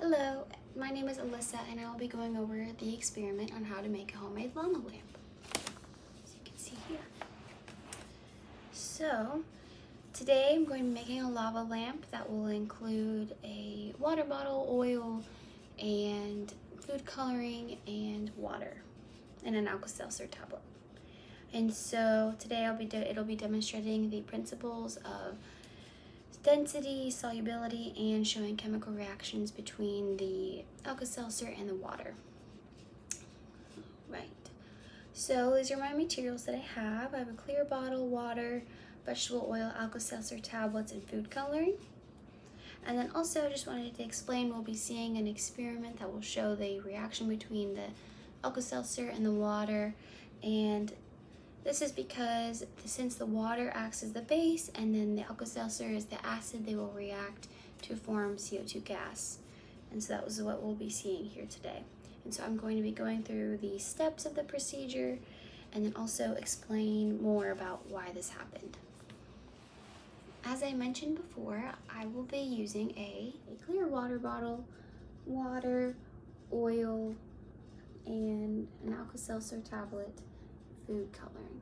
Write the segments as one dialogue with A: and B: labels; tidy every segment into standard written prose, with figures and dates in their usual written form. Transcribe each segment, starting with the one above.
A: Hello, my name is Alyssa and I will be going over the experiment on how to make a homemade llama lamp, as you can see here. So, today I'm going to be making a lava lamp that will include a water bottle, oil, and food coloring, and water, and an Alka-Seltzer tablet. And so today it'll be demonstrating the principles of density, solubility, and showing chemical reactions between the Alka-Seltzer and the water. Right. So these are my materials that I have. I have a clear bottle, water, vegetable oil, Alka-Seltzer tablets, and food coloring. And then also just wanted to explain, we'll be seeing an experiment that will show the reaction between the Alka-Seltzer and the water. And this is because since the water acts as the base and then the Alka-Seltzer is the acid, they will react to form CO2 gas. And so that was what we'll be seeing here today. And so I'm going to be going through the steps of the procedure and then also explain more about why this happened. As I mentioned before, I will be using a clear water bottle, water, oil, and an Alka-Seltzer tablet, food coloring.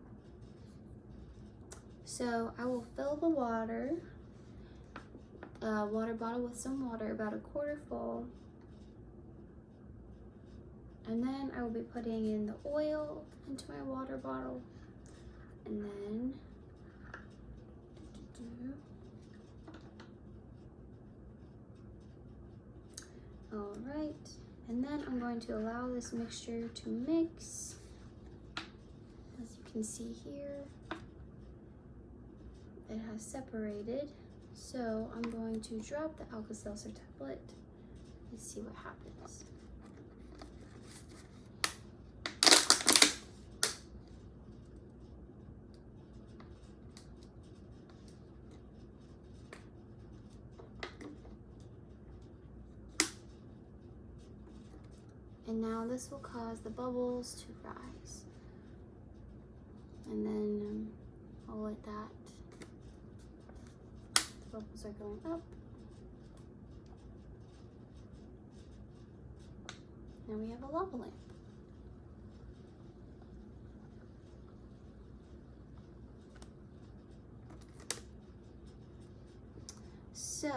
A: So I will fill the water bottle with some water, about a quarter full, and then I will be putting in the oil into my water bottle, and then all right, and then I'm going to allow this mixture to mix. As you can see here, it has separated. So I'm going to drop the Alka-Seltzer tablet and see what happens. And now this will cause the bubbles to rise. And then I'll let that, the bubbles are going up. Now we have a lava lamp. So,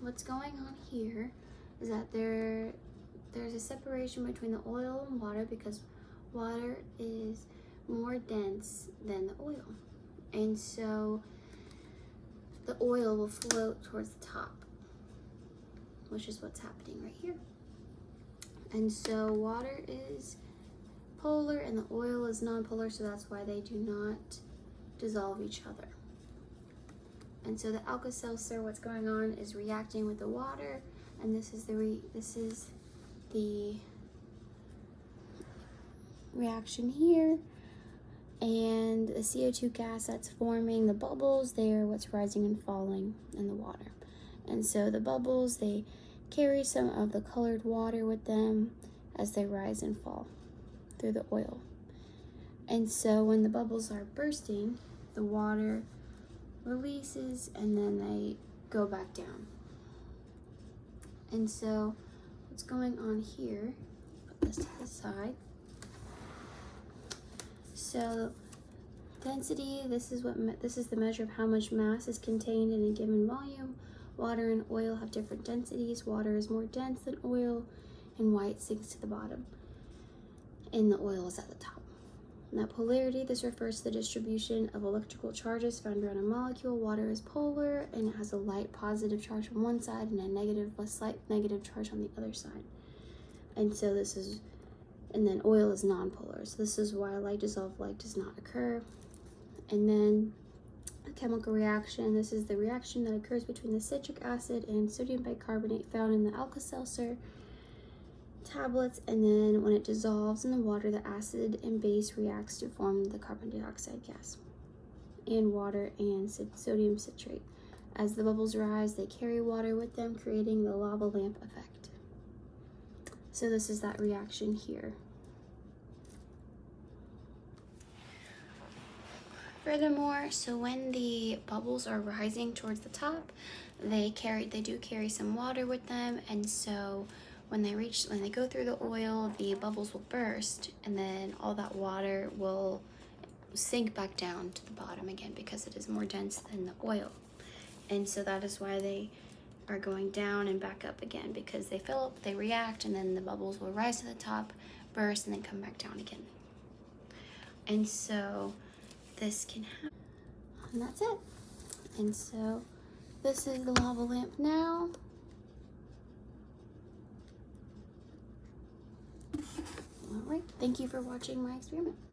A: what's going on here is that there's a separation between the oil and water because water is more dense than the oil. And so the oil will float towards the top, which is what's happening right here. And so water is polar and the oil is non-polar, so that's why they do not dissolve each other. And so the Alka-Seltzer, what's going on is reacting with the water, and this is the reaction here. And the CO2 gas that's forming, the bubbles, they're what's rising and falling in the water. And so the bubbles, they carry some of the colored water with them as they rise and fall through the oil. And so when the bubbles are bursting, the water releases and then they go back down. And so what's going on here, put this to the side. So density, this is the measure of how much mass is contained in a given volume. Water and oil have different densities. Water is more dense than oil, and white sinks to the bottom, and the oil is at the top. Now polarity, this refers to the distribution of electrical charges found around a molecule. Water is polar, and it has a light positive charge on one side and a slight negative charge on the other side. And so and then oil is nonpolar. So this is why light-dissolved light does not occur. And then a chemical reaction. This is the reaction that occurs between the citric acid and sodium bicarbonate found in the Alka-Seltzer tablets. And then when it dissolves in the water, the acid and base reacts to form the carbon dioxide gas and water and sodium citrate. As the bubbles rise, they carry water with them, creating the lava lamp effect. So this is that reaction here. Furthermore, so when the bubbles are rising towards the top, they do carry some water with them, and so when they go through the oil, the bubbles will burst, and then all that water will sink back down to the bottom again because it is more dense than the oil. And so that is why they are going down and back up again, because they fill up, they react, and then the bubbles will rise to the top, burst, and then come back down again. And so this can happen, and that's it. And so this is the lava lamp now. All right, thank you for watching my experiment.